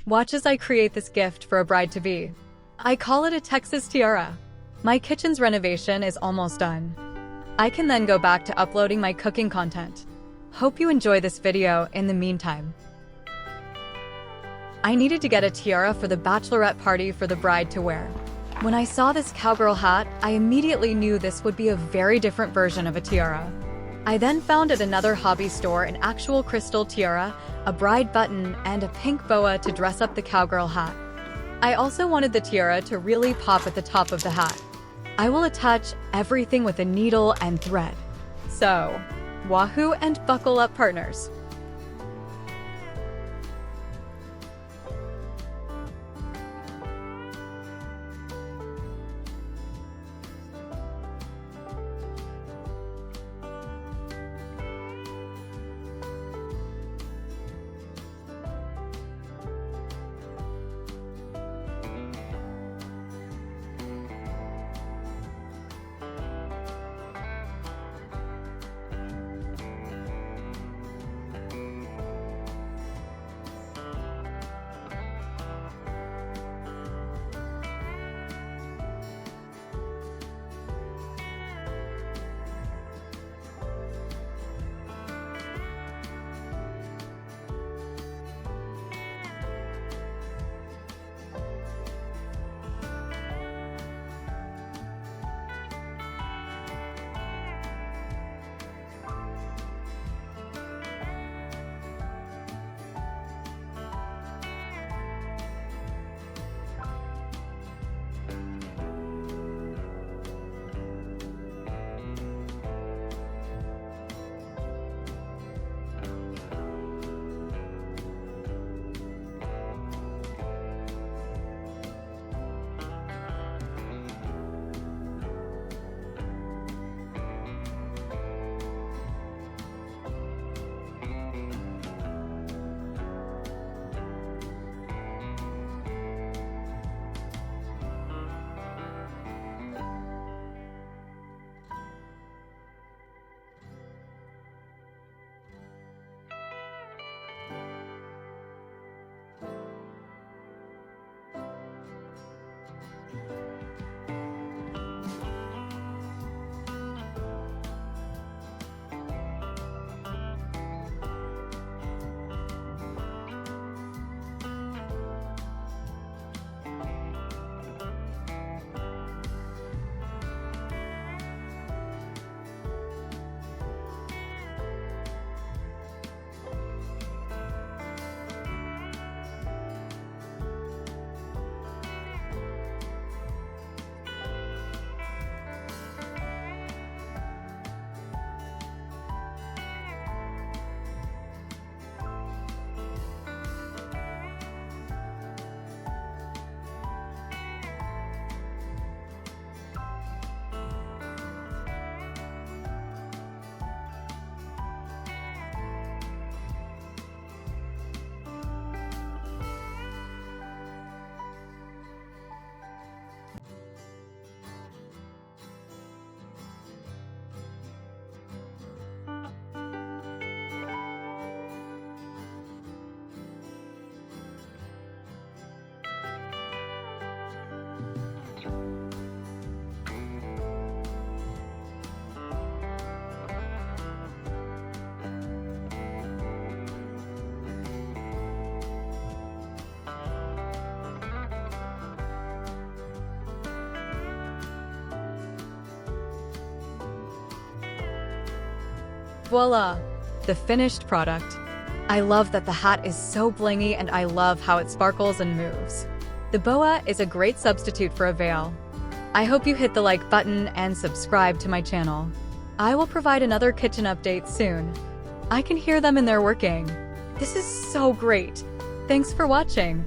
Watch as I create this gift for a bride-to-be. I call it a Texas tiara. My kitchen's renovation is almost done. I can then go back to uploading my cooking content. Hope you enjoy this video in the meantime. I needed to get a tiara for the bachelorette party for the bride to wear. When I saw this cowgirl hat, I immediately knew this would be a very different version of a tiara. I then found at another hobby store an actual crystal tiara, a bride button, and a pink boa to dress up the cowgirl hat. I also wanted the tiara to really pop at the top of the hat. I will attach everything with a needle and thread. So, wahoo and buckle up, partners. Voila! The finished product. I love that the hat is so blingy and I love how it sparkles and moves. The boa is a great substitute for a veil. I hope you hit the like button and subscribe to my channel. I will provide another kitchen update soon. I can hear them in there working. This is so great. Thanks for watching.